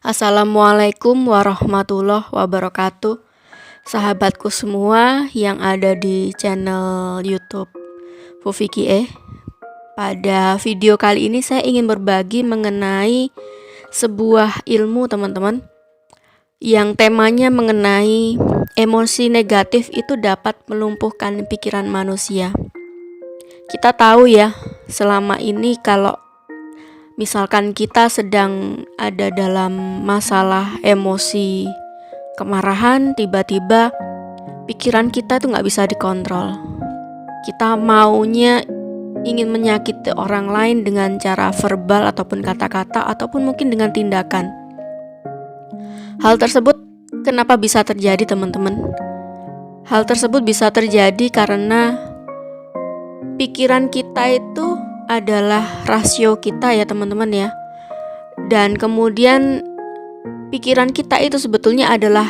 Assalamualaikum warahmatullahi wabarakatuh. Sahabatku semua yang ada di channel YouTube Fufikie. Pada video kali ini saya ingin berbagi mengenai sebuah ilmu teman-teman, yang temanya mengenai emosi negatif itu dapat melumpuhkan pikiran manusia. Kita tahu ya, selama ini kalau misalkan kita sedang ada dalam masalah emosi kemarahan, tiba-tiba pikiran kita tuh nggak bisa dikontrol. Kita maunya ingin menyakiti orang lain dengan cara verbal ataupun kata-kata ataupun mungkin dengan tindakan. Hal tersebut kenapa bisa terjadi teman-teman? Hal tersebut bisa terjadi karena pikiran kita itu adalah rasio kita ya teman-teman ya. Dan kemudian pikiran kita itu sebetulnya adalah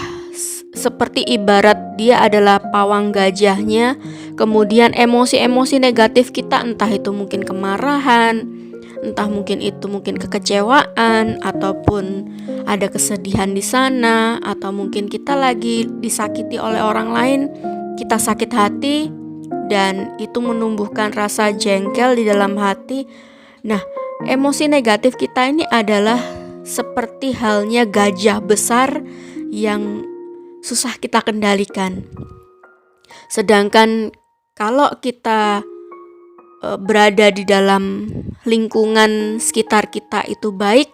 seperti ibarat dia adalah pawang gajahnya. Kemudian emosi-emosi negatif kita, entah itu mungkin kemarahan, entah mungkin itu mungkin kekecewaan, ataupun ada kesedihan di sana, atau mungkin kita lagi disakiti oleh orang lain, kita sakit hati, dan itu menumbuhkan rasa jengkel di dalam hati. Nah, emosi negatif kita ini adalah seperti halnya gajah besar yang susah kita kendalikan. Sedangkan kalau kita berada di dalam lingkungan sekitar kita itu baik,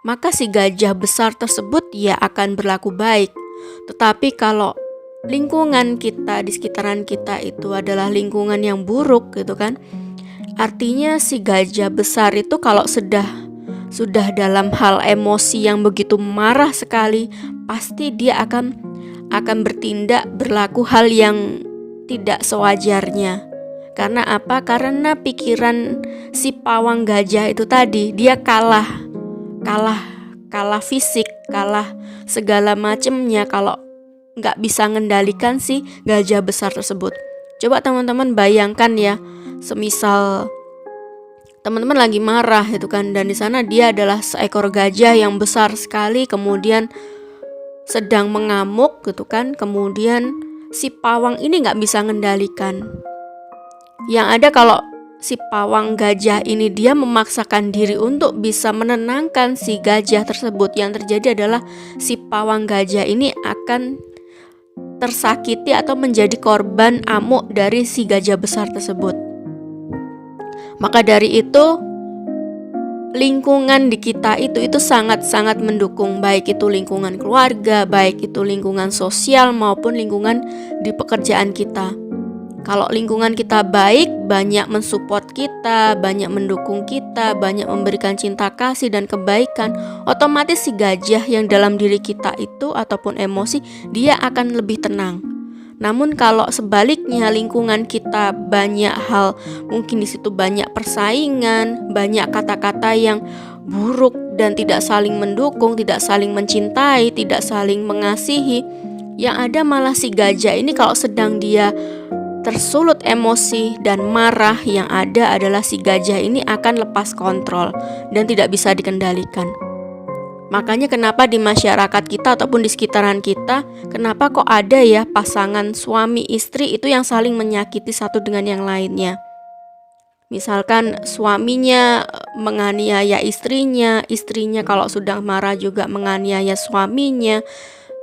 maka si gajah besar tersebut ya akan berlaku baik. Tetapi kalau lingkungan kita di sekitaran kita itu adalah lingkungan yang buruk gitu kan, artinya si gajah besar itu kalau sudah dalam hal emosi yang begitu marah sekali, pasti dia akan bertindak berlaku hal yang tidak sewajarnya. Karena apa? Karena pikiran si pawang gajah itu tadi, dia kalah fisik, kalah segala macemnya kalau nggak bisa mengendalikan si gajah besar tersebut. Coba teman-teman bayangkan ya, semisal teman-teman lagi marah gitu kan, dan di sana dia adalah seekor gajah yang besar sekali, kemudian sedang mengamuk gitu kan, kemudian si pawang ini nggak bisa mengendalikan. Yang ada kalau si pawang gajah ini dia memaksakan diri untuk bisa menenangkan si gajah tersebut, yang terjadi adalah si pawang gajah ini akan tersakiti atau menjadi korban amuk dari si gajah besar tersebut. Maka dari itu lingkungan di kita itu sangat-sangat mendukung, baik itu lingkungan keluarga, baik itu lingkungan sosial maupun lingkungan di pekerjaan kita. Kalau lingkungan kita baik, banyak mensupport kita, banyak mendukung kita, banyak memberikan cinta kasih dan kebaikan, otomatis si gajah yang dalam diri kita itu ataupun emosi, dia akan lebih tenang. Namun kalau sebaliknya lingkungan kita banyak hal, mungkin di situ banyak persaingan, banyak kata-kata yang buruk dan tidak saling mendukung, tidak saling mencintai, tidak saling mengasihi, yang ada malah si gajah ini kalau sedang dia tersulut emosi dan marah, yang ada adalah si gajah ini akan lepas kontrol dan tidak bisa dikendalikan. Makanya kenapa di masyarakat kita ataupun di sekitaran kita, kenapa kok ada ya pasangan suami istri itu yang saling menyakiti satu dengan yang lainnya. Misalkan suaminya menganiaya istrinya, istrinya kalau sudah marah juga menganiaya suaminya.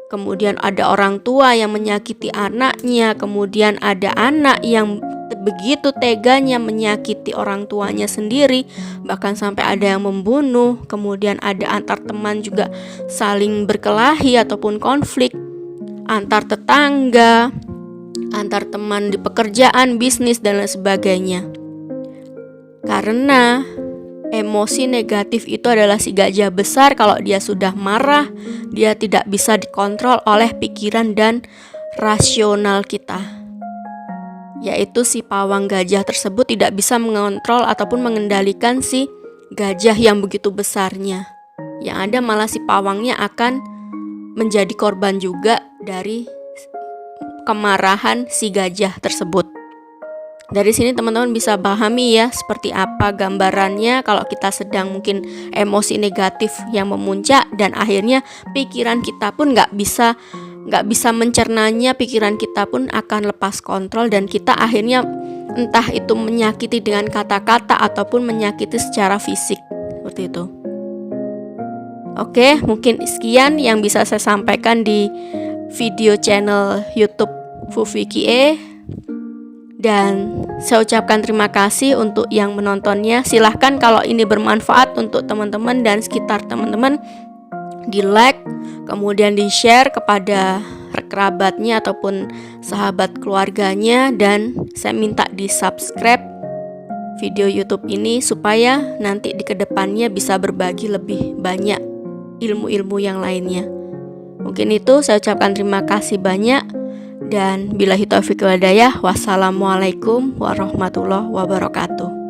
Kemudian ada orang tua yang menyakiti anaknya, kemudian ada anak yang begitu teganya menyakiti orang tuanya sendiri, bahkan sampai ada yang membunuh. Kemudian ada antar teman juga saling berkelahi ataupun konflik, antar tetangga, antar teman di pekerjaan, bisnis dan lain sebagainya. Karena emosi negatif itu adalah si gajah besar, kalau dia sudah marah, dia tidak bisa dikontrol oleh pikiran dan rasional kita. Yaitu si pawang gajah tersebut tidak bisa mengontrol ataupun mengendalikan si gajah yang begitu besarnya. Yang ada malah si pawangnya akan menjadi korban juga dari kemarahan si gajah tersebut. Dari sini teman-teman bisa pahami ya seperti apa gambarannya kalau kita sedang mungkin emosi negatif yang memuncak, dan akhirnya pikiran kita pun nggak bisa mencernanya, pikiran kita pun akan lepas kontrol dan kita akhirnya entah itu menyakiti dengan kata-kata ataupun menyakiti secara fisik seperti itu. Oke, mungkin sekian yang bisa saya sampaikan di video channel YouTube Fufikie. Dan saya ucapkan terima kasih untuk yang menontonnya. Silahkan kalau ini bermanfaat untuk teman-teman dan sekitar teman-teman, di like, kemudian di share kepada kerabatnya ataupun sahabat keluarganya, dan saya minta di subscribe video YouTube ini supaya nanti di kedepannya bisa berbagi lebih banyak ilmu-ilmu yang lainnya. Mungkin itu, saya ucapkan terima kasih banyak. Dan billahi taufiq wal hidayah. Wassalamualaikum warahmatullahi wabarakatuh.